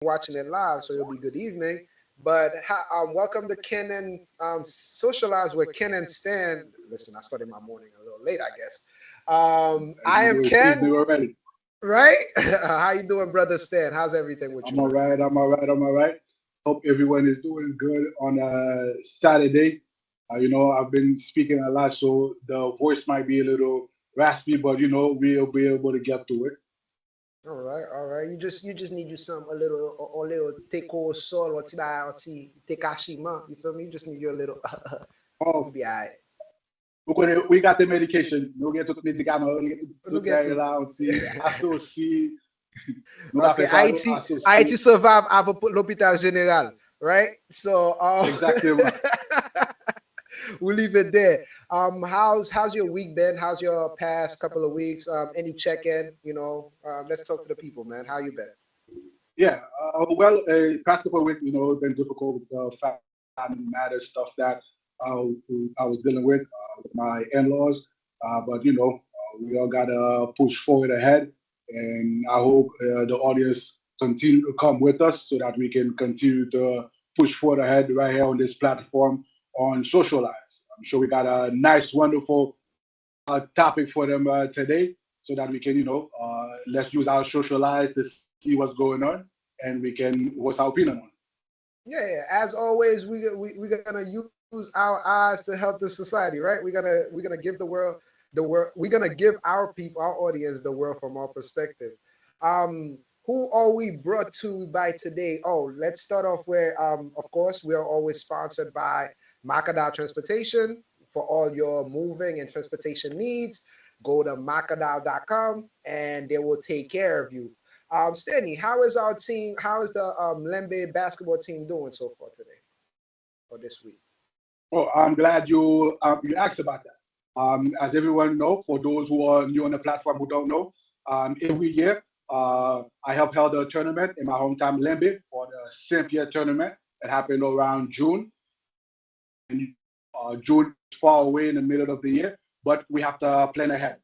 watching it live, so it'll be good evening. But welcome to Ken and Socialize with Ken and Stan. Listen, I started my morning a little late, I guess. I am It's evening Ken, already. right? How you doing, brother Stan? How's everything with I'm you, all man? right. I'm all right. I'm all right. Hope everyone is doing good on a Saturday. I've been speaking a lot, so the voice might be a little raspy, but we'll be able to get through it. All right, all right. You just need you some a little teko sol or tiba or ti tekashima. You feel me? You just need you a little. Oh, You'll be alright. we got the medication. Nous avons tout médicament, nous avons Nous tout get gars to. là, on s'y associe. Nous Parce avons que fait ça, nous Haïti associé. survive avec l'hôpital général, right? So Exactement. we'll leave it there. How's your week been? How's your past couple of weeks? Any check in? Let's talk to the people, man. How you been? Yeah, past couple of weeks, been difficult with family matters, stuff that I was dealing with my in-laws. But we all gotta push forward ahead, and I hope the audience continue to come with us so that we can continue to push forward ahead right here on this platform on Socialize. I'm sure we got a nice, wonderful topic for them today, so that we can, let's use our Socialize to see what's going on, and we can voice our opinion on it. Yeah, yeah. As always, we're gonna use our eyes to help the society, right? We're gonna give the world. We're gonna give our people, our audience, the world from our perspective. Who are we brought to by today? Oh, let's start off where, of course, we are always sponsored by Makadao Transportation for all your moving and transportation needs. Go to makadao.com and they will take care of you. Stanley, how is our team? How is the Lembe basketball team doing so far today or this week? Oh, I'm glad you asked about that. As everyone know, for those who are new on the platform who don't know, every year I help held a tournament in my hometown Lembe for the Saint-Pierre tournament that happened around June. And June is far away in the middle of the year, but we have to plan ahead.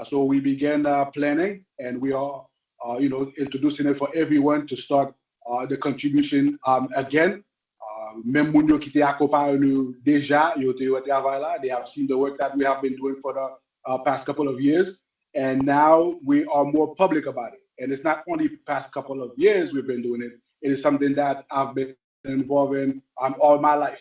So we began planning, and we are, introducing it for everyone to start the contribution again. Même moun yo qui te accompagne nous déjà, yo te yo travail là, they have seen the work that we have been doing for the past couple of years, and now we are more public about it. And it's not only past couple of years we've been doing it; it is something that I've been involved in all my life.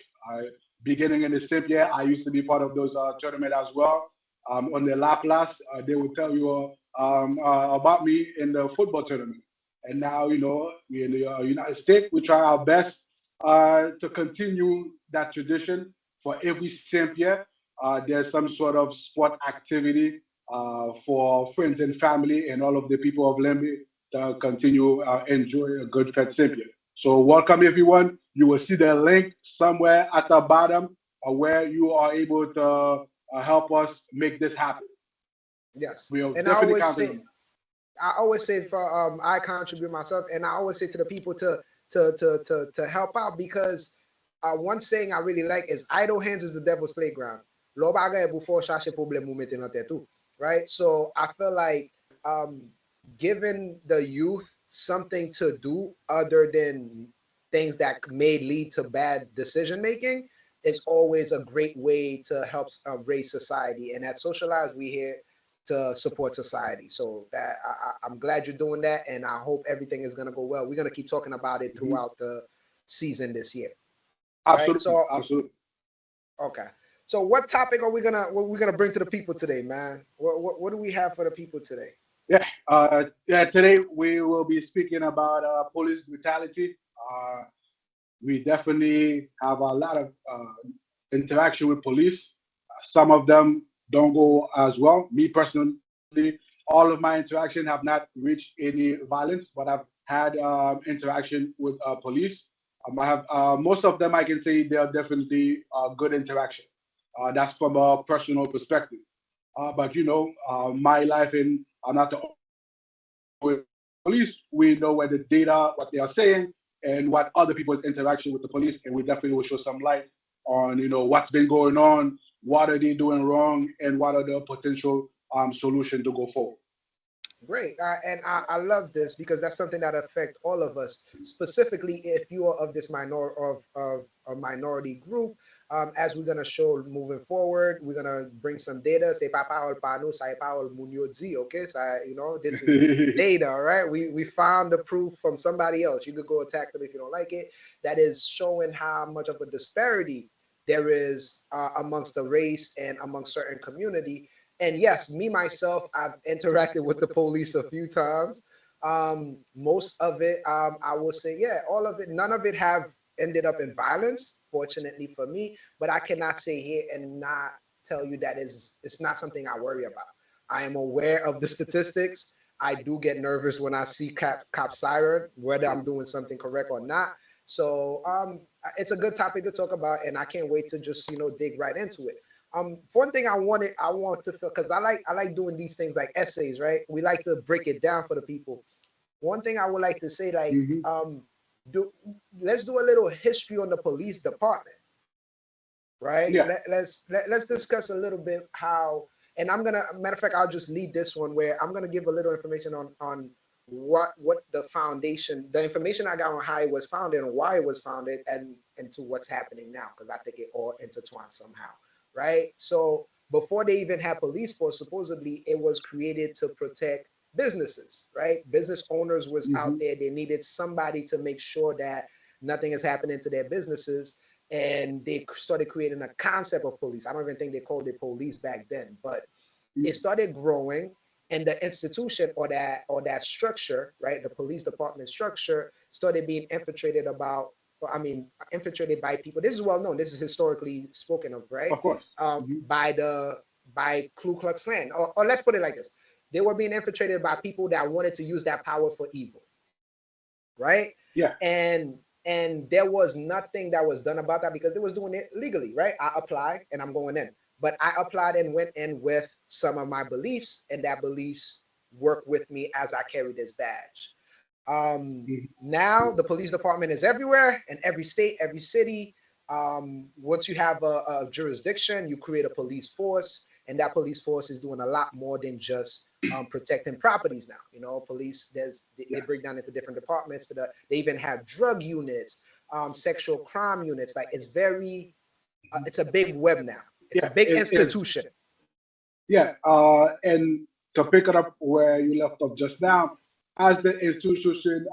Beginning in the same year, I used to be part of those tournament as well. On the La Place, they will tell you about me in the football tournament. And now, we in the United States, we try our best to continue that tradition. For every Saint Pierre, there's some sort of sport activity for friends and family and all of the people of Lemby to continue enjoy a good Fed Saint Pierre. So welcome everyone. You will see the link somewhere at the bottom where you are able to help us make this happen. Yes, We are and definitely counting on I always say for I contribute myself, and I always say to the people to help out because one saying I really like is idle hands is the devil's playground. Lo bagay before chache problem ou mette nan tête ou, right? So I feel like um, giving the youth something to do other than things that may lead to bad decision making is always a great way to help raise society. And at Socialize, we here to support society. So that I'm glad you're doing that, and I hope everything is gonna go well. We're gonna keep talking about it it. Mhm. throughout the season this year, right? Absolutely, So absolutely. okay. So what we gonna bring to the people today, man? What do we have for the people today? Yeah, today we will be speaking about police brutality. We definitely have a lot of interaction with police. Some of them don't go as well. Me personally, all of my interaction have not reached any violence, but I've had interaction with police. I have most of them. I can say they are definitely good interaction. That's from a personal perspective. But my life in I'm not the only one with police. We know where the data, what they are saying, and what other people's interaction with the police, and we definitely will show some light on what's been going on, what are they doing wrong, and what are the potential solution to go forward. Great, and I love this because that's something that affects all of us. Specifically, if you are of this of a minority group, as we're gonna show moving forward, we're gonna bring some data. Say pa parol pa no, sa parol munyozi. Okay, so this is data, right? We found the proof from somebody else. You could go attack them if you don't like it. That is showing how much of a disparity there is amongst the race and amongst certain community. And yes, me myself, I've interacted with the police a few times. Most of it, I will say, yeah, all of it, none of it have ended up in violence, fortunately for me. But I cannot say here and not tell you that is it's not something I worry about. I am aware of the statistics. I do get nervous when I see cop siren, whether I'm doing something correct or not. So it's a good topic to talk about, and I can't wait to just dig right into it. One thing I want to feel because I like doing these things like essays, right? We like to break it down for the people. One thing I would like to say, like, Hmm. do let's do a little history on the police department, right? Yeah. Let's discuss a little bit how, and I'm gonna matter of fact, I'll just lead this one where I'm gonna give a little information on what the foundation, the information I got on how it was founded and why it was founded, and to what's happening now, because I think it all intertwines somehow, right? So before they even had police force, supposedly it was created to protect businesses, right? Business owners was out Hmm. there. They needed somebody to make sure that nothing is happening to their businesses, and they started creating a concept of police. I don't even think they called it police back then, but it started growing, and the institution or that structure, right, the police department structure started being infiltrated by people. This is well known. This is historically spoken of, right? Of course. Hmm. By Ku Klux Klan, or let's put it like this: they were being infiltrated by people that wanted to use that power for evil, right? Yeah. And there was nothing that was done about that because they was doing it legally, right? I applied and I'm going in, but I applied and went in with some of my beliefs, and that beliefs work with me as I carry this badge. Now the police department is everywhere in every state, every city. Once you have a jurisdiction, you create a police force, and that police force is doing a lot more than just protecting properties now. Police, they break Yes. down into different departments. They even have drug units, sexual crime units. Like it's a big web now. It's a Yeah. big It is. institution. Yeah. And to pick it up where you left off just now, as the institution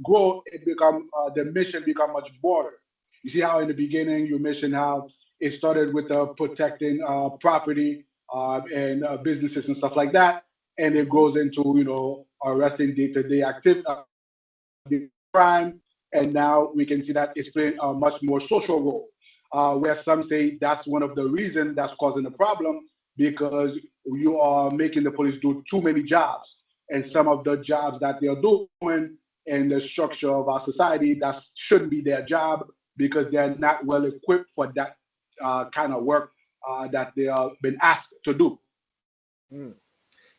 grow, it become the mission become much broader. You see how in the beginning you mentioned how it started with protecting property and businesses and stuff like that, and it Hmm. grows into arresting day-to-day activity, crime, and now we can see that it's playing a much more social role, where some say that's one of the reasons that's causing the problem because you are making the police do too many jobs, and some of the jobs that they're doing in the structure of our society that shouldn't be their job because they're not well equipped for that kind of work that they are been asked to do. Mm.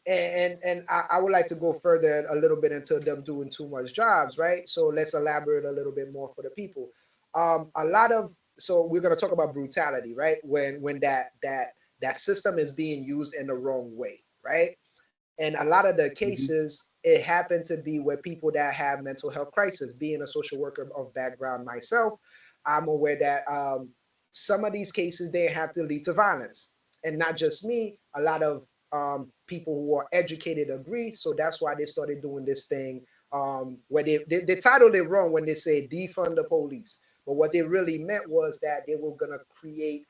And I would like to go further a little bit into them doing too much jobs, right? So let's elaborate a little bit more for the people. A lot of so we're going to talk about brutality, right? When that system is being used in the wrong way, right? And a lot of the Hmm. cases, it happened to be with people that have mental health crisis. Being a social worker of background myself, I'm aware that some of these cases they have to lead to violence, and not just me. A lot of people who are educated agree. So that's why they started doing this thing where they titled it wrong when they say defund the police. But what they really meant was that they were gonna create,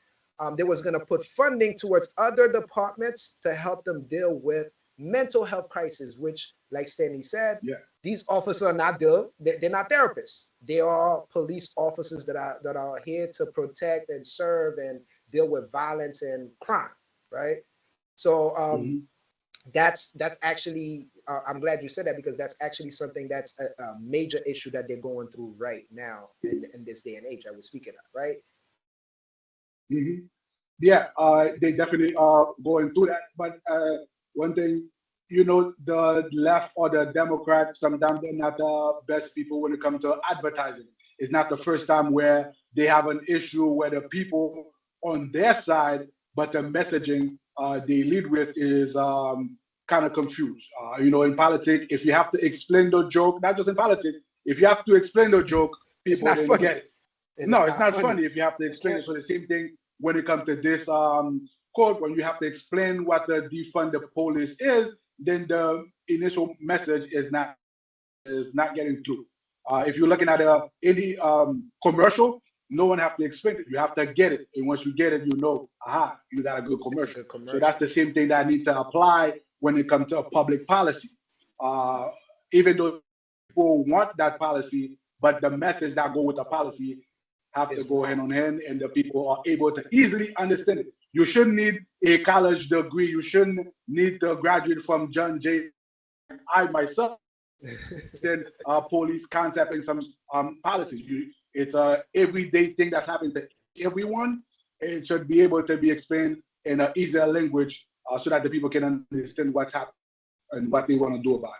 they was gonna put funding towards other departments to help them deal with mental health crisis, which, like Stanley said, Yeah. these officers are not they're not therapists. They are police officers that are here to protect and serve and deal with violence and crime, right? So Hmm. that's actually I'm glad you said that because that's actually something that's a major issue that they're going through right now in this day and age that we're speaking of, right? Hmm. Yeah, they definitely are going through that. But one thing, the left or the Democrats, sometimes they're not the best people when it comes to advertising. It's not the first time where they have an issue where the people on their side, but the messaging they lead with is kind of confused. In politics, if you have to explain the joke, not just in politics, if you have to explain the joke, It's people not didn't funny. get it. And No, it's it's not not funny. funny if you have to It explain can't. it. So the same thing when it comes to this quote, when you have to explain what the defund the police is, then the initial message is not getting through. If you're looking at any commercial, no one have to explain it. You have to get it, and once you get it, aha, you got a good It's a commercial. good So that's commercial. the same thing that need to apply when it comes to public policy. Uh, Even though people want that policy, but the message that go with the policy have to It's go hand wrong. on hand, and the people are able to easily understand it. You shouldn't need a college degree. You shouldn't need to graduate from John Jay. I myself understand police concept and some policies. It's a everyday thing that's happening to everyone. It should be able to be explained in an easier language so that the people can understand what's happening and what they want to do about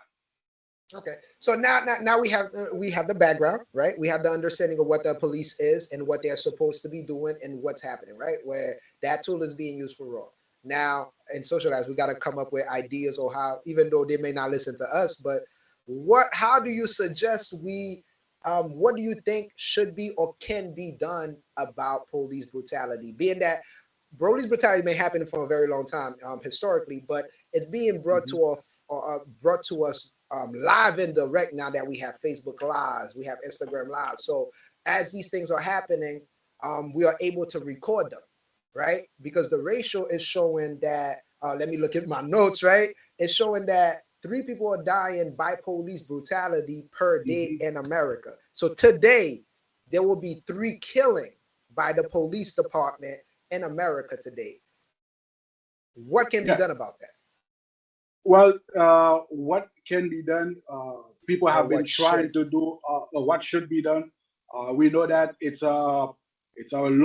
Okay, so now we have the background, right? We have the understanding of what the police is and what they're supposed to be doing and what's happening, right? Where that tool is being used for raw. Now in socialize, we got to come up with ideas or how, even though they may not listen to us, but how do you suggest we, what do you think should be or can be done about police brutality? Being that police brutality may happen for a very long time historically, but it's being it. brought to brought to us live and direct now that we have Facebook Lives, we have Instagram Live. So as these things are happening, we are able to record them, right? Because the ratio is showing that. Let me look at my notes, right? It's showing that 3 people are dying by police brutality per day Mhm. in America. So today, there will be 3 killing by the police department in America today. What can be Yeah. done about that? Well, what can be done? People Or have been what should? trying to do, or what should be done. We know that it's a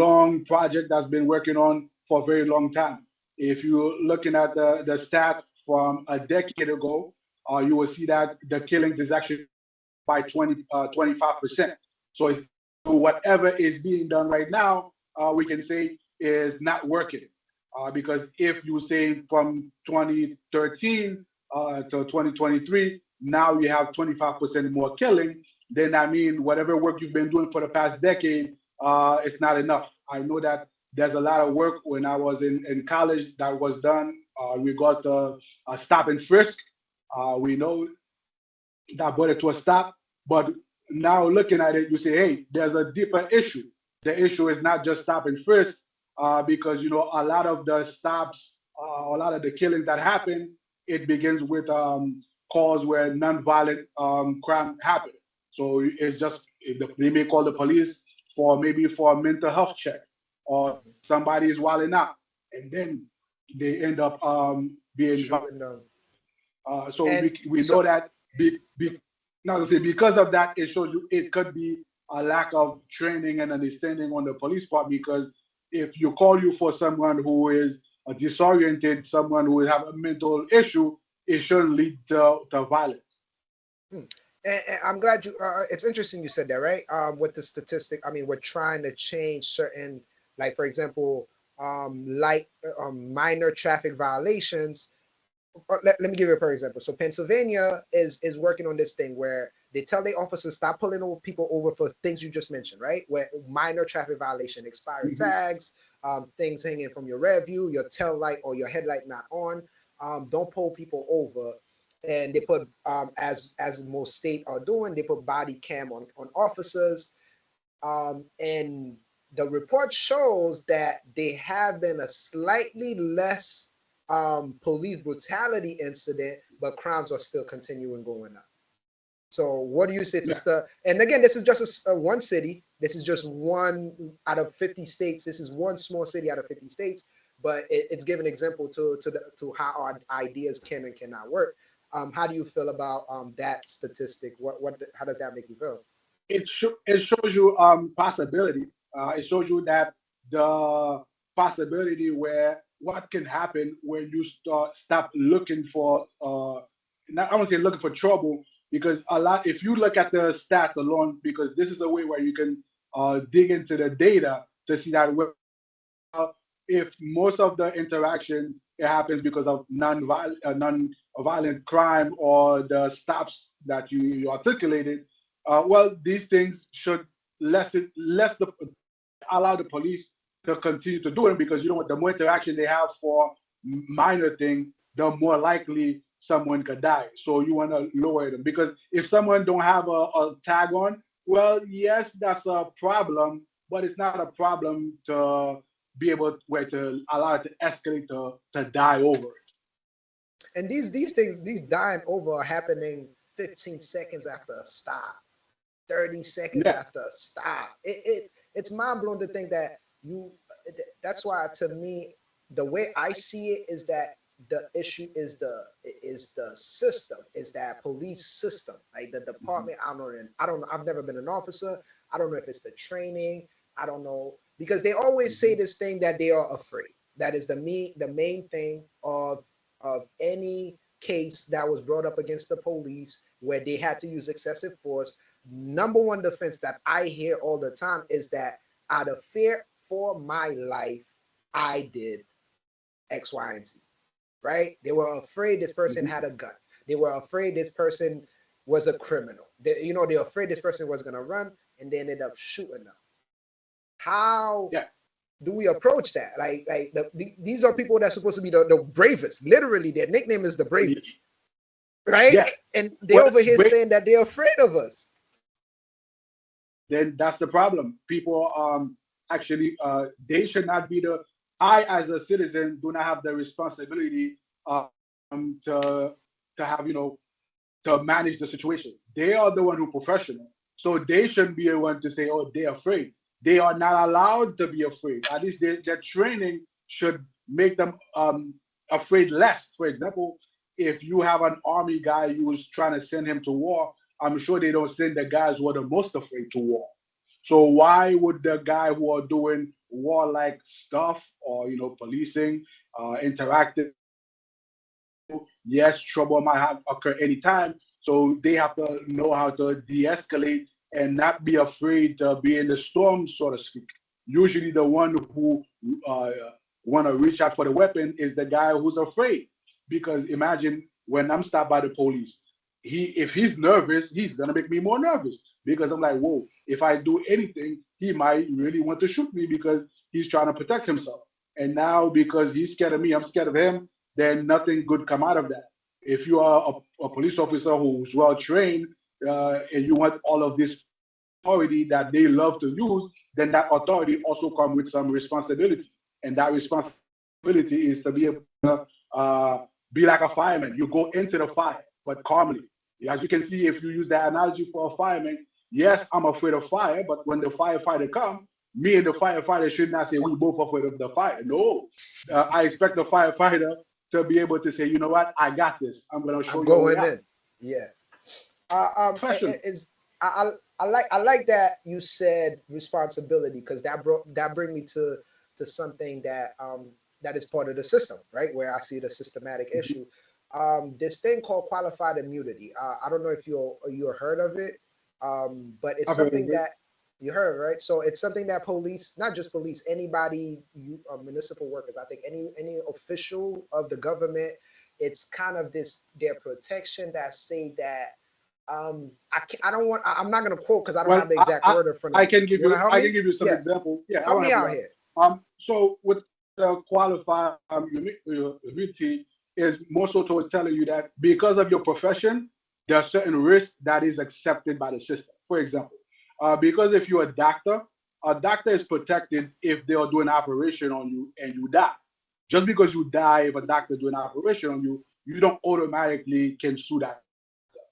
long project that's been working on for a very long time. If you're looking at the stats from a decade ago, you will see that the killings is actually by 25%. So whatever is being done right now, we can say is not working. Because if you say from 2013 to 2023, now you have 25% more killing, then I mean, whatever work you've been doing for the past decade, it's not enough. I know that there's a lot of work when I was in college that was done. We got stop and frisk. We know that brought it to a stop. But now looking at it, you say, hey, there's a deeper issue. The issue is not just stop and frisk, because a lot of the stops, a lot of the killings that happen, it begins with calls where non-violent crime happen. So it's just they may call the police for maybe for a mental health check, or somebody is wilding out, and then they end up being violent. Shooting them. So And we so know that now to say because of that, it shows you it could be a lack of training and understanding on the police part. Because if you call you for someone who is disoriented, someone who have a mental issue, it shouldn't lead to violence. hmm. And I'm glad you. It's interesting you said that, right? With the statistic, I mean, we're trying to change certain, like for example, minor traffic violations. Let me give you a perfect example. So Pennsylvania is working on this thing where they tell the officers stop pulling over people over for things you just mentioned, right? Where minor traffic violation, expired Mhm. tags, things hanging from your rear view, your tail light or your headlight not on. Don't pull people over. And they put as most state are doing, they put body cam on officers. And the report shows that they have been a slightly less police brutality incident, but crimes are still continuing going up. So, what do you say to Yeah. stuff? And again, this is just one city. This is just one out of 50 states. This is one small city out of 50 states, but it's giving example to how our ideas can and cannot work. How do you feel about that statistic? How does that make you feel? It shows you possibility. It shows you that the possibility where what can happen when you stop looking for not I won't say looking for trouble, because a lot if you look at the stats alone, because this is a way where you can dig into the data to see that if most of the interaction it happens because of non-violent crime or the stops that you articulated. Well, these things should less the allow the police to continue to do it, because you know what, the more interaction they have for minor thing, the more likely someone could die. So you want to lower them, because if someone don't have a tag on, well, yes, that's a problem, but it's not a problem to be able to allow it to escalate to die over it. And these things, these dying over are happening 15 seconds after a stop, 30 seconds Yeah. after a stop. It's mind blowing to think that you. That's why, to me, the way I see it is that the issue is the system, is that police system, like the Mhm. department. I don't know. I've never been an officer. I don't know if it's the training. I don't know, because they always say Mhm. this thing that they are afraid. That is the main thing of any case that was brought up against the police where they had to use excessive force. Number one defense that I hear all the time is that out of fear for my life, I did X, Y, and Z. Right? They were afraid this person Mhm. had a gun. They were afraid this person was a criminal. They were afraid this person was gonna run, and they ended up shooting them. How Yeah. do we approach that? These are people that's supposed to be the bravest. Literally, their nickname is the bravest, right? Yeah. And they Well, over here wait, saying that they're afraid of us. then that's the problem. People actually they should not be the. I, as a citizen, do not have the responsibility to have, to manage the situation. They are the one who professional, so they shouldn't be the one to say, "Oh, they're afraid." They are not allowed to be afraid. At least their training should make them afraid less. For example, if you have an army guy who's trying to send him to war, I'm sure they don't send the guys who are the most afraid to war. So why would the guy who are doing warlike stuff, or policing, interacting, yes, trouble might have occur anytime. So they have to know how to de-escalate and not be afraid to be in the storm, so to speak. Usually, the one who uh, want to reach out for the weapon is the guy who's afraid. Because imagine when I'm stopped by the police, if he's nervous, he's gonna make me more nervous, because I'm like, whoa, if I do anything, he might really want to shoot me because he's trying to protect himself. And now because he's scared of me, I'm scared of him, then nothing good come out of that. If you are a police officer who's well trained, and you want all of this authority that they love to use, then that authority also comes with some responsibility. And that responsibility is to be able to be like a fireman. You go into the fire, but calmly. As you can see, if you use that analogy for a fireman, yes, I'm afraid of fire, but when the firefighter comes, me and the firefighter should not say we both afraid of the fire. No, I expect the firefighter to be able to say, you know what, I got this. I'm going to show I'm you a way going out. in. Yeah. Professional. Is I like that you said responsibility, because that bring me to something that is part of the system, right? Where I see the systematic Mhm. issue. This thing called qualified immunity. I don't know if you heard of it, but it's I've heard something of it. that you heard, right? So it's something that police, not just police, anybody, municipal workers, I think any official of the government, it's kind of this their protection that say that I don't want. I'm not gonna quote because I don't Well, have the exact word in front of I me. can give You wanna you help I can me? give you some Yeah, example. Yeah, I help want to me help you out out. here. So with the qualified immunity is more so towards telling you that because of your profession, there are certain risks that is accepted by the system. For example, because if you're a doctor is protected if they are doing an operation on you and you die. Just because you die, if a doctor do an operation on you, you don't automatically can sue that doctor.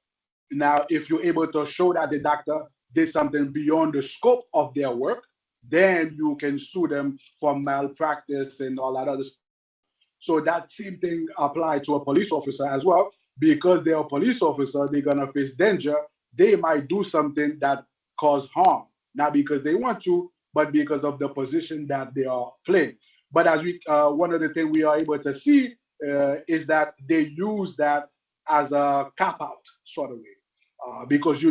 Now, if you're able to show that the doctor did something beyond the scope of their work, then you can sue them for malpractice and all that other stuff. So that same thing applies to a police officer as well. Because they're a police officer, they're gonna face danger. They might do something that cause harm, not because they want to, but because of the position that they are playing. But as one of the things we are able to see is that they use that as a cop out sort of way, because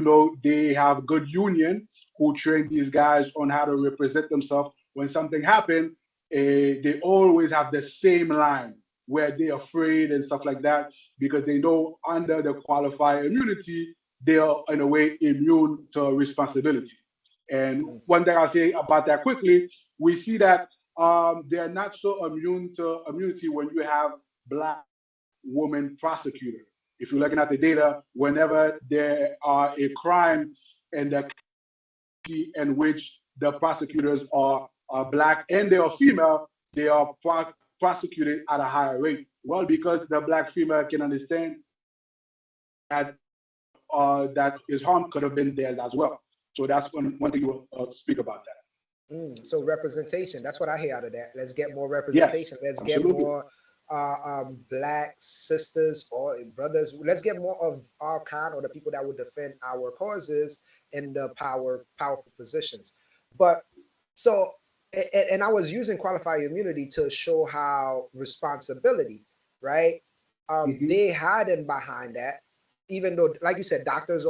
they have good union who train these guys on how to represent themselves when something happened. They always have the same line. where they're afraid and stuff like that because they know under the qualified immunity, they are in a way immune to responsibility. And one thing I'll say about that quickly, we see that they're not so immune to immunity when you have black woman prosecutor. If you're looking at the data, whenever there are a crime in the in which the prosecutors are black and they are female, they are prosecuted at a higher rate. Well, because the black female can understand that that his harm could have been theirs as well. So that's one thing you will speak about that. So representation, that's what I hear out of that. Let's get more Yes, representation. Let's get absolutely. more black sisters or brothers. Let's get more of our kind or the people that would defend our causes in the powerful positions. But so, and I was using qualified immunity to show how responsibility, right? Mhm. They hiding behind that, even though, like you said, doctors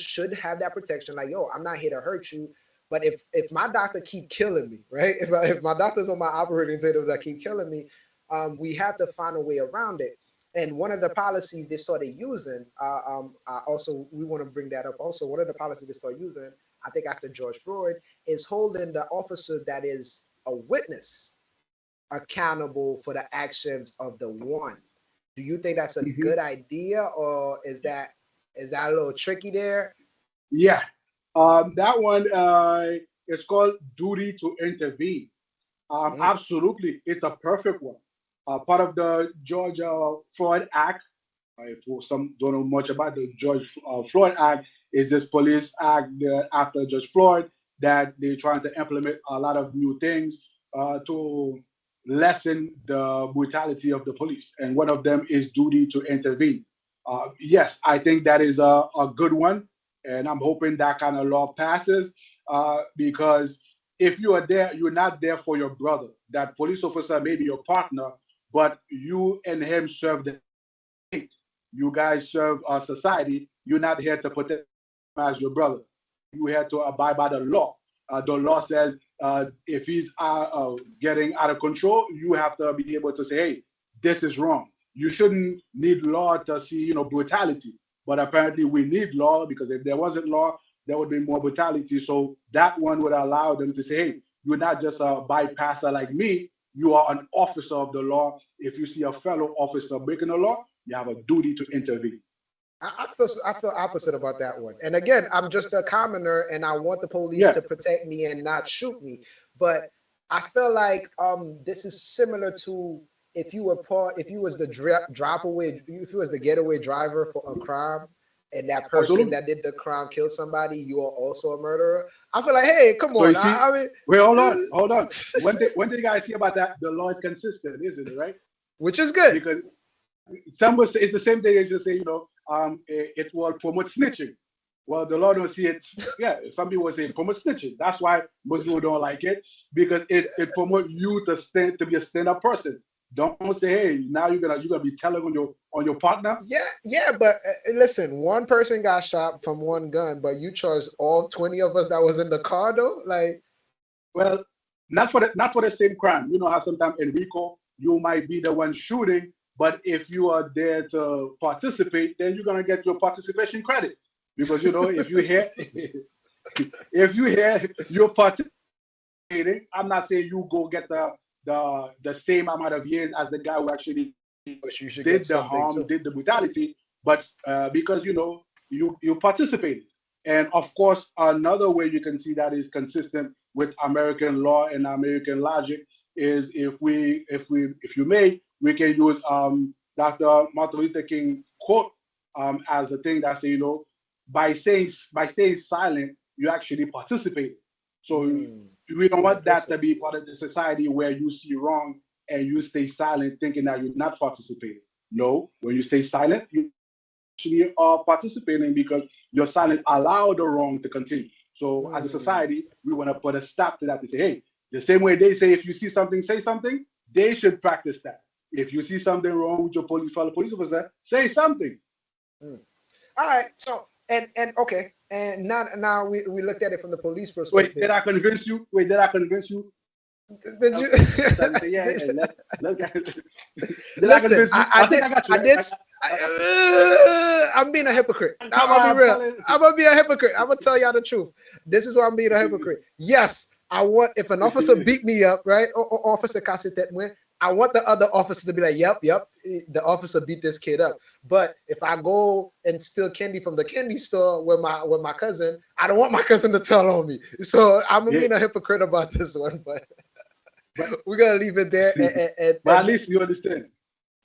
should have that protection. Like, yo, I'm not here to hurt you, but if my doctor keep killing me, right? If my doctor's on my operating table that keep killing me, we have to find a way around it. And one of the policies they started using, also we want to bring that up. Also, one of the policies they started using, I think after George Floyd, is holding the officer that is a witness accountable for the actions of the one. Do you think that's a Mhm. good idea, or is that a little tricky there? Yeah, that one is called duty to intervene. Mm, Absolutely, it's a perfect one. Part of the Georgia Floyd Act. For some don't know much about the George Floyd Act, is this police act after George Floyd that they're trying to implement a lot of new things to lessen the brutality of the police. And one of them is duty to intervene. Yes, I think that is a good one. And I'm hoping that kind of law passes because if you are there, you're not there for your brother. That police officer may be your partner, but you and him serve the state. You guys serve our society. You're not here to protect him as your brother. You're here to abide by the law. The law says if he's getting out of control, you have to be able to say, "Hey, this is wrong." You shouldn't need law to see, brutality. But apparently, we need law because if there wasn't law, there would be more brutality. So that one would allow them to say, "Hey, you're not just a bypasser like me. You are an officer of the law. If you see a fellow officer breaking the law, you have a duty to intervene." I feel opposite about that one. And again, I'm just a commoner, and I want the police Yes, to protect me and not shoot me. But I feel like this is similar to if you was the drive away, if you was the getaway driver for a crime, and that person absolutely. that did the crime killed somebody, you are also a murderer. I feel like, hey, come So you on. see, I mean, wait, hold on. One thing I see about that, the law is consistent, isn't it, right? which is good. Because some would say it's the same thing as you say, it will promote snitching. Well, the law don't see it. Yeah, some people say promote snitching. That's why most people don't like it because it promotes you to be a stand-up person. Don't say, hey, now you're gonna be telling on your partner. Yeah, but listen, one person got shot from one gun, but you charged all 20 of us that was in the car, though. Like, Well, not for the same crime. You know how sometimes in RICO you might be the one shooting, but if you are there to participate, then you're gonna get your participation credit because if you hear if you hear you're participating, I'm not saying you go get the same amount of years as the guy who actually but you should get did the something harm, too. did the brutality, but because you participated. And of course, another way you can see that is consistent with American law and American logic is if you may, we can use Dr. Martin Luther King quote as a thing that say, by staying silent, you actually participate. So Mm, we don't want that implicit. to be part of the society where you see wrong and you stay silent thinking that you're not participating. No, when you stay silent, you actually are participating because your silence allow the wrong to continue. So as a Mm. society, we want to put a stop to that and say, hey, the same way they say if you see something, say something, they should practice that. If you see something wrong with your fellow police officer, say something. Mm. All right. So and okay, and now we looked at it from the police Wait, did perspective. I convince you? Wait, did I convince you? Did you? Yeah, let's get Listen, I think did. I got I you. did. I'm being a hypocrite. Come I'll be on, real. tell it. I'm gonna be a hypocrite. I'm gonna tell y'all the truth. This is why I'm being a hypocrite. Yes, I want if an officer beat me up, right? Or officer casse tête moi, I want the other officer to be like, yep, the officer beat this kid up. But if I go and steal candy from the candy store with my cousin, I don't want my cousin to tell on me. So I'm Yeah, being a hypocrite about this one, but but we're gonna leave it there. but at least you understand.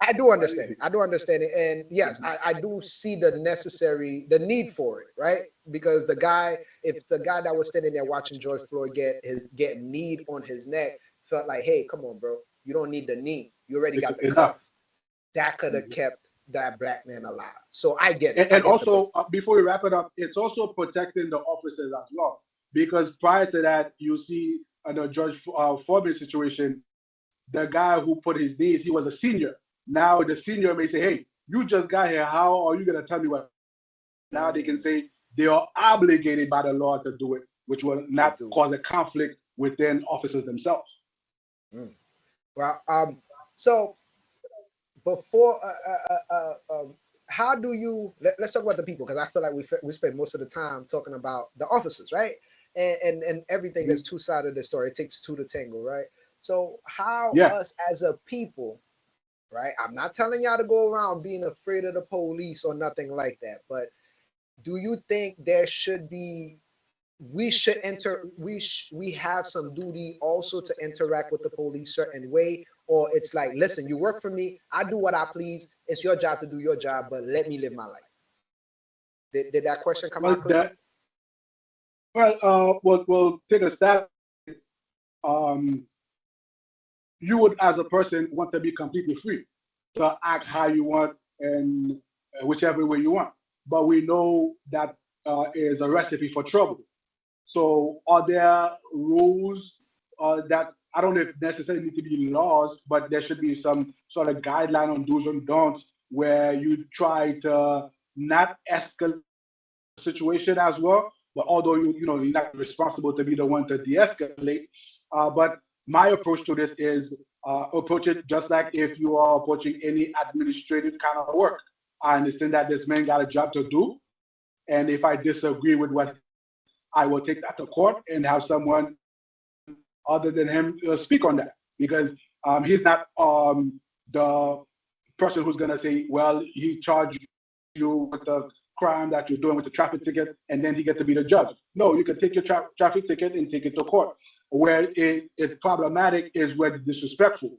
I do understand it. I do understand it. And yes, I do see the need for it, right? Because if the guy that was standing there watching George Floyd get need on his neck felt like, hey, come on, bro, you don't need the knee. You already It's got the enough. cuff. That could have kept that black man alive. So I get it. And, I and get the also, before we wrap it up, it's also protecting the officers as well. Because prior to that, you see in the George Foreman situation, the guy who put his knees, he was a senior. Now the senior may say, "Hey, you just got here. How are you going to tell me what?" Now they can say they are obligated by the law to do it, which will not do. cause a conflict within officers themselves. Mm. Well, so before how do you let's talk about the people because I feel like we spend most of the time talking about the officers, right? And everything Mhm. that's two sided of the story. It takes two to tango, right? So how Yeah. us as a people, right? I'm not telling y'all to go around being afraid of the police or nothing like that, but do you think there should be we should we have some duty also to interact with the police certain way, or it's like, listen, you work for me, I do what I please, it's your job to do your job, but let me live my life. Did that question come Well, out clearly? we'll take a stab. Um, you would, as a person, want to be completely free to act how you want and whichever way you want. But we know that is a recipe for trouble. So, are there rules that I don't know if necessarily need to be laws, but there should be some sort of guideline on do's and don'ts where you try to not escalate the situation as well. But although you're not responsible to be the one to de-escalate, but my approach to this is approach it just like if you are approaching any administrative kind of work. I understand that this man got a job to do, and if I disagree with what I will take that to court and have someone other than him speak on that because he's not the person who's going to say, well, he charged you with the crime that you're doing with the traffic ticket, and then he get to be the judge. No, you can take your traffic ticket and take it to court. Where it's problematic is where it's disrespectful.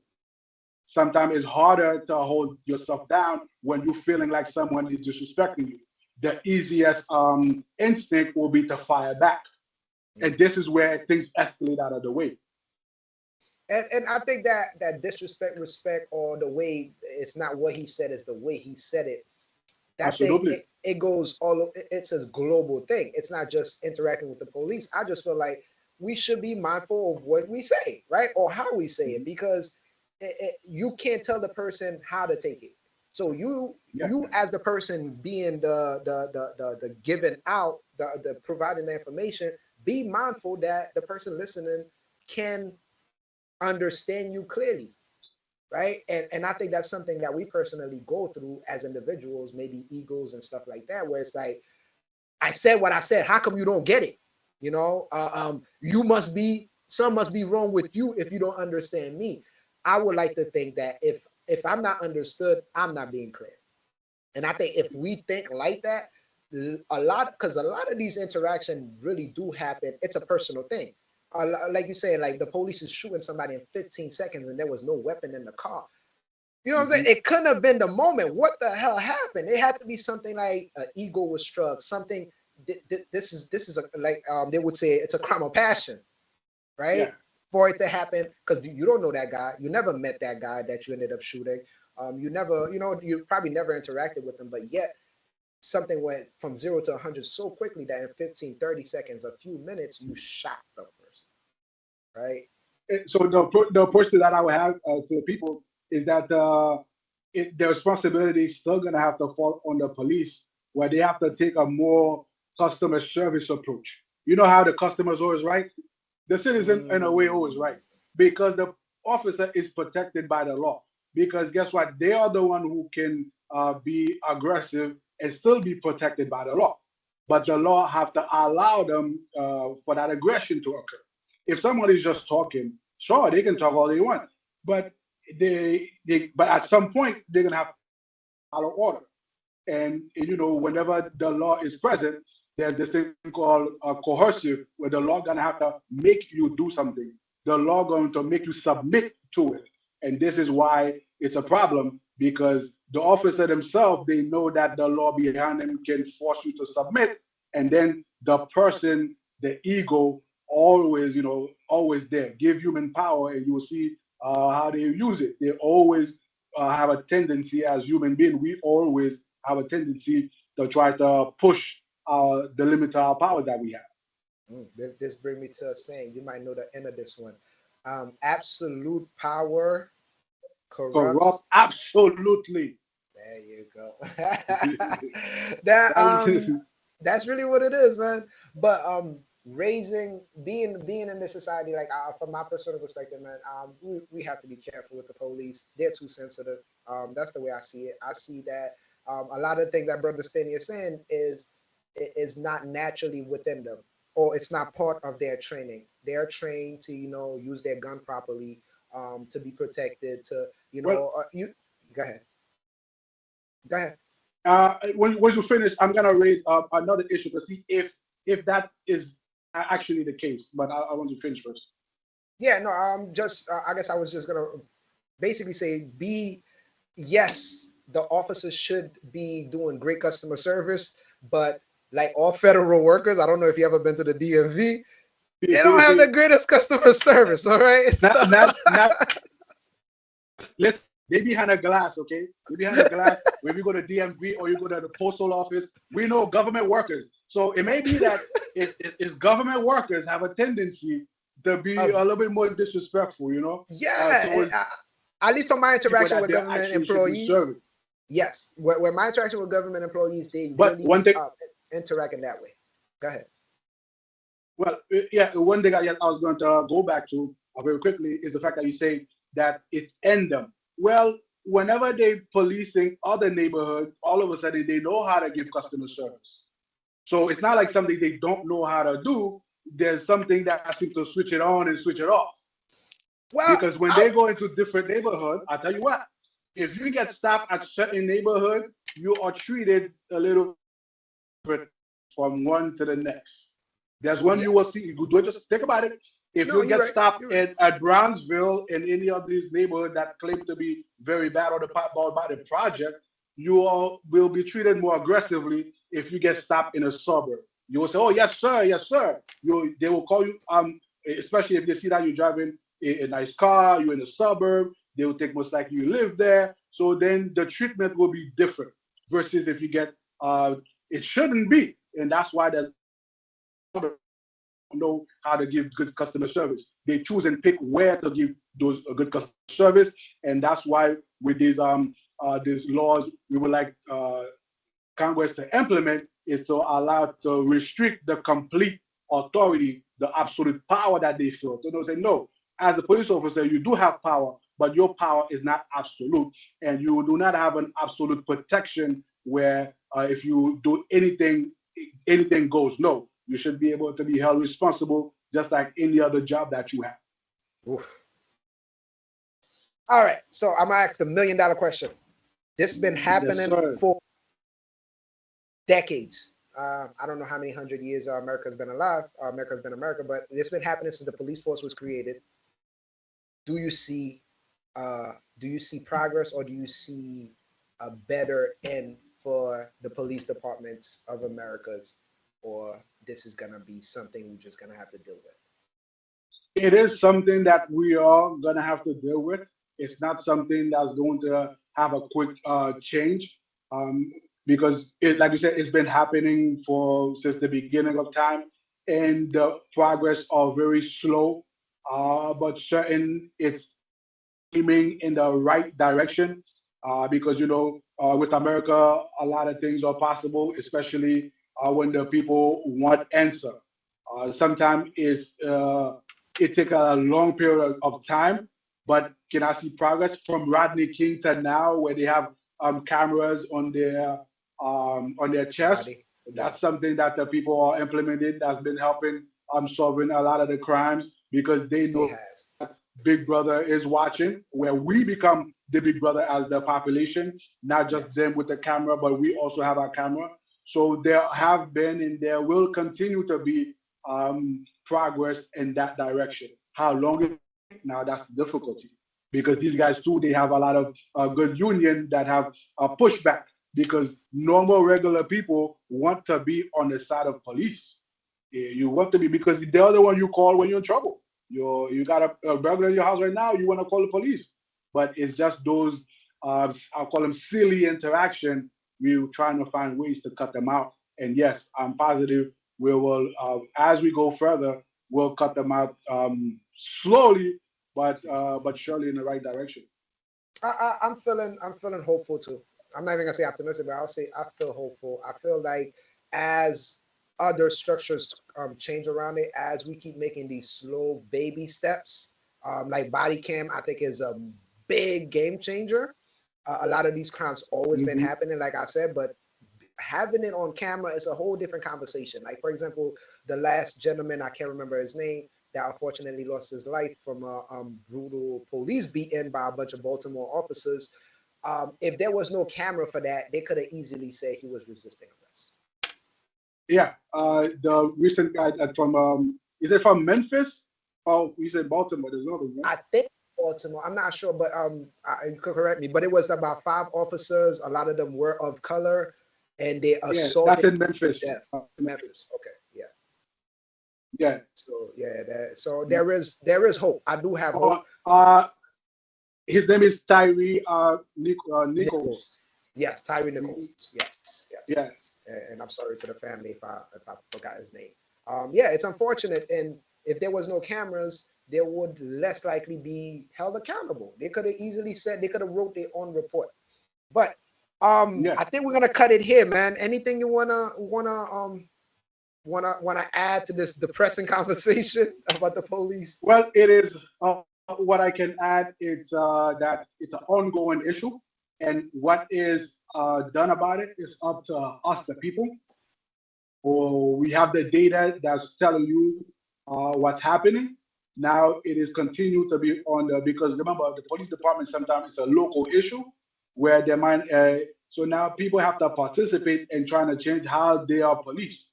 Sometimes it's harder to hold yourself down when you're feeling like someone is disrespecting you. The easiest instinct will be to fire back. And this is where things escalate out of the way. And I think that disrespect, respect, or the way it's not what he said, is the way he said it. That thing Absolutely. it goes it's a global thing. It's not just interacting with the police. I just feel like we should be mindful of what we say, right? Or how we say it, because you can't tell the person how to take it. So Yeah. you as the person being the giving out the providing the information, be mindful that the person listening can understand you clearly, right? And I think that's something that we personally go through as individuals, maybe egos and stuff like that, where it's like, I said what I said, how come you don't get it? You must be, some must be wrong with you if you don't understand me. I would like to think that if I'm not understood, I'm not being clear. And I think if we think like that, because a lot of these interactions really do happen. It's a personal thing. Like you said, like the police is shooting somebody in 15 seconds and there was no weapon in the car. You know what I'm saying? Mhm. It couldn't have been the moment. What the hell happened? It had to be something like an ego was struck. Something. This is like they would say it's a crime of passion, right? Yeah. For it to happen, because you don't know that guy. You never met that guy that you ended up shooting. You never, you probably never interacted with him, but yet something went from 0 to 100 so quickly that in 15, 30 seconds, a few minutes, you shot the person, right? So the approach to that I would have to the people is that the responsibility is still going to have to fall on the police, where they have to take a more customer service approach. You know how the customer is always right? The citizen, in a way, always Mm, right. because the officer is protected by the law. Because guess what? They are the one who can be aggressive and still be protected by the law. But the law have to allow them for that aggression to occur. If somebody is just talking, sure, they can talk all they want, but but at some point they're gonna have to follow order. And you know, whenever the law is present, there's this thing called coercive, where the law gonna have to make you do something. The law going to make you submit to it, and this is why it's a problem, because the officer themselves, they know that the law behind them can force you to submit, and then the person, the ego, always, you know, always there. Give human power, and you will see how they use it. They always have a tendency, as human beings, we always have a tendency to try to push the limit to our power that we have. This brings me to a saying. You might know the end of this one. Absolute power Corrupt, corrupts. absolutely. There you go. that That- that's really what it is, man. But raising being in this society, like from my personal perspective, man, we have to be careful with the police. They're too sensitive. That's the way I see it. I see that a lot of things that Brother Stanley is saying is not naturally within them, or it's not part of their training. They're trained to, use their gun properly, to be protected, to, well, you go ahead. Go ahead. when you finish, I'm gonna raise another issue to see if that is actually the case. But I want to finish first. Yeah, no, just I guess I was just gonna basically say, yes, the officers should be doing great customer service, but like all federal workers, I don't know if you ever been to the DMV, they don't have the greatest customer service. All right, Not let's they behind a glass, okay? They behind a glass. When you go to DMV or you go to the postal office, we know government workers. So it may be that it's government workers have a tendency to be a little bit more disrespectful, you know? Yeah, So at least on my people interaction that with they government actually should be employees, serving. yes, when my interaction with government employees, they But really one thing, interact in that way. Go ahead. well, yeah, one thing I was going to go back to very quickly is the fact that you say that it's in them. Well, whenever they policing other neighborhoods, all of a sudden they know how to give customer service. So it's not like something they don't know how to do. There's something that seems to switch it on and switch it off. Well, Because when they go into different neighborhoods, I'll tell you what, if you get stopped at certain neighborhood, you are treated a little different from one to the next. There's one you will yes, see. You do just think about it. If no, you you're get right. stopped You're right. at Brownsville and any of these neighborhoods that claim to be very bad or by the project, you all will be treated more aggressively if you get stopped in a suburb. You will say, "Oh, yes, sir, yes, sir." They will call you, especially if they see that you're driving a nice car, you're in a suburb. They will think most likely you live there. So then the treatment will be different versus if you get, it shouldn't be, and that's why there's know how to give good customer service. They choose and pick where to give those good customer service, and that's why with these laws we would like Congress to implement is to allow to restrict the complete authority, the absolute power that they feel. So they say no. As a police officer, you do have power, but your power is not absolute, and you do not have an absolute protection where if you do anything, anything goes. No, you should be able to be held responsible just like any other job that you have. Oof. All right, so I'm gonna ask the $1 million question. This has been Yes, happening sir. for decades. I don't know how many hundred years America's been alive. America's been America, but it's been happening since the police force was created. Do you see, do you see progress, or do you see a better end for the police departments of Americas, or this is gonna be something we're just gonna have to deal with? It is something that we are gonna have to deal with. It's not something that's going to have a quick change, um, because like you said, it's been happening for since the beginning of time, and the progress are very slow. But certain it's aiming in the right direction, because with America, a lot of things are possible, especially when the people want answer. Sometimes it's it take a long period of time, but can I see progress from Rodney King to now, where they have cameras on their chest? Body. Yeah. That's something that the people are implementing that's been helping solving a lot of the crimes because they It know has. Big Brother is watching, where we become the Big Brother as the population, not just Yes. them with the camera, but we also have our camera. So there have been and there will continue to be progress in that direction. How long it now that's the difficulty because these guys too they have a lot of good union that have pushback because normal regular people want to be on the side of police. You want to be because they're the one you call when you're in trouble. You got a burglar in your house right now. You want to call the police, but it's just those I'll call them silly interaction. We're trying to find ways to cut them out. And yes, I'm positive we will as we go further, we'll cut them out slowly, but surely in the right direction. I'm feeling hopeful too. I'm not even gonna say optimistic, but I'll say I feel hopeful. I feel like as other structures change around it, as we keep making these slow baby steps, like body cam, I think is a big game changer. A lot of these crimes always been Hmm. happening, like I said, but having it on camera is a whole different conversation. Like for example, the last gentleman, I can't remember his name, that unfortunately lost his life from a brutal police beating by a bunch of Baltimore officers. If there was no camera for that, they could have easily said he was resisting arrest. Yeah, the recent guy from is it from Memphis? Oh, you said Baltimore. There's another one. I think Baltimore. I'm not sure, but you could correct me. But it was about five officers. A lot of them were of color, and they Yeah, that's assaulted in to Memphis. death. Memphis. Okay, yeah. Yeah. So yeah, so there is hope. I do have Oh, hope. his name is Tyree Nichols. Nichols. Yes, Tyree Mhm. Nichols. Yes, yes, Yeah, yes. And I'm sorry to the family if I forgot his name. Yeah, it's unfortunate. And if there was no cameras, they would less likely be held accountable. They could have easily said they could have wrote their own report. But yeah. I think we're gonna cut it here, man. Anything you wanna add to this depressing conversation about the police? Well, it is what I can add. It's that it's an ongoing issue, and what is done about it is up to us, the people. Or we have the data that's telling you what's happening. Now it is continued to be on the because remember the police department sometimes it's a local issue where they might. So now people have to participate in trying to change how they are policed,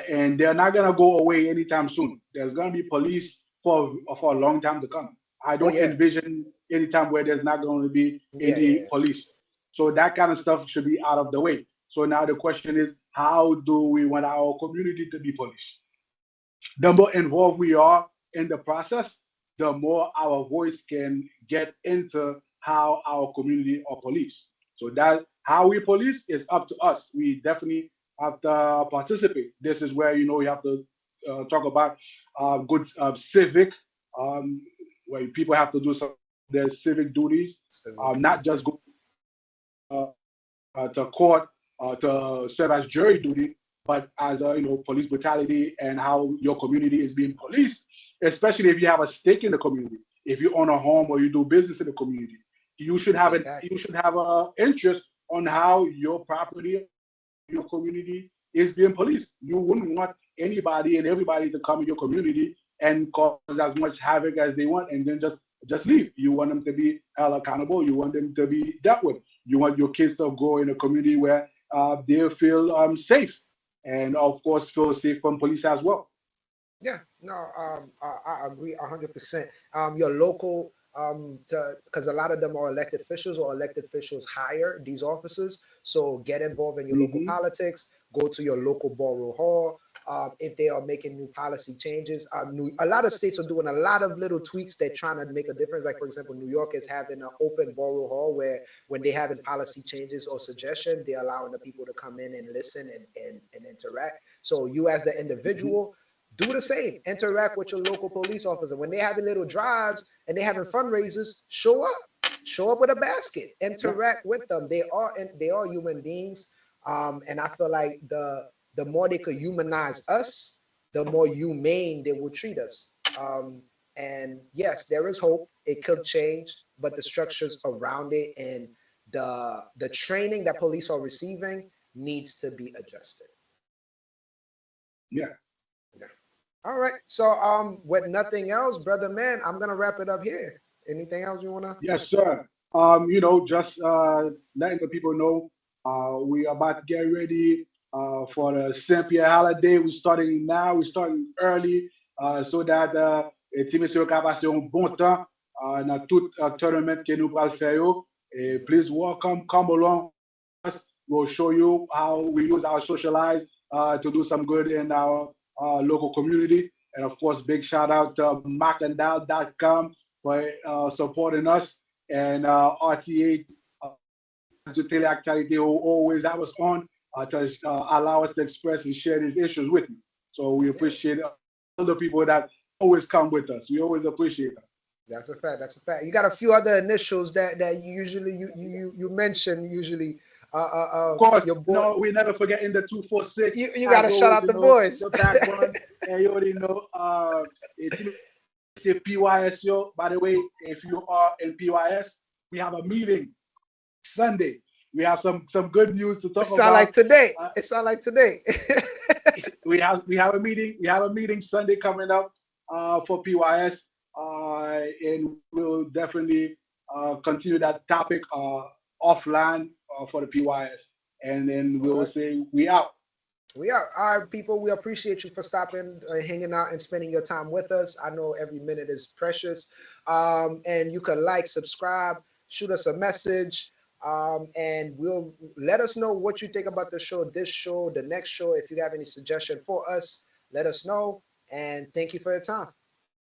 and they're not gonna go away anytime soon. There's gonna be police for a long time to come. I Oh don't yeah, envision any time where there's not going to be yeah, yeah, any yeah. police. So that kind of stuff should be out of the way. So now the question is, how do we want our community to be policed? The more involved we are in the process, the more our voice can get into how our community are policed. So that how we police is up to us. We definitely have to participate. This is where we have to talk about good civic, um, where people have to do some of their civic duties, Civic not duty. just go to court to serve as jury duty, but as police brutality and how your community is being policed, especially if you have a stake in the community. If you own a home or you do business in the community, You pay you should taxes. have a interest on how your property, your community is being policed. You wouldn't want anybody and everybody to come in your community and cause as much havoc as they want and then just leave. You want them to be held accountable. You want them to be dealt with. You want your kids to grow in a community where they feel safe and of course feel safe from police as well. Yeah, no, I agree 100%. Your local, because a lot of them are elected officials or elected officials hire these officers. So get involved in your local Hmm. politics. Go to your local borough hall. If they are making new policy changes, a lot of states are doing a lot of little tweaks. They're trying to make a difference. Like for example, New York is having an open borough hall where when they having policy changes or suggestion, they're allowing the people to come in and listen and interact. So you as the Hmm. individual do the same. Interact with your local police officer. When they're having little drives and they're having fundraisers, show up. Show up with a basket. Yeah. Interact with them. They are human beings. And I feel like the more they could humanize us, the more humane they will treat us. And yes, there is hope. It could change, but the structures around it and the training that police are receiving needs to be adjusted. Yeah. All right. So with nothing else, brother man, I'm gonna wrap it up here. Anything else you wanna? Yes, sir. Just letting the people know, we are about to get ready for the Saint Pierre holiday. We're starting now. We're starting early so that ti monsieur ka passe un bon temps dans tout tournament que nous allons faire. Please welcome, come along. We'll show you how we use our socialize to do some good in our local community. And of course, big shout out to macandal.com for supporting us and RTA to Teleactuality who always have us on to allow us to express and share these issues with you. So we appreciate all the people that always come with us. We always appreciate them. That's a fact. That's a fact. You got a few other initials that you usually you mention usually. Of course, your boy. no, we never forgetting the 246. You gotta shout out the boys. The backbone, and you already know. It's a PYS show. By the way, if you are in PYS, we have a meeting Sunday. We have some good news to talk about. It sound like today. It sound like today. we have a meeting. We have a meeting Sunday coming up for PYS, and we'll definitely continue that topic offline for the PYS, and then we'll say we out. We are. All right, people. We appreciate you for stopping, hanging out, and spending your time with us. I know every minute is precious. And you can like, subscribe, shoot us a message, and we'll let us know what you think about the show, this show, the next show. If you have any suggestion for us, let us know. And thank you for your time.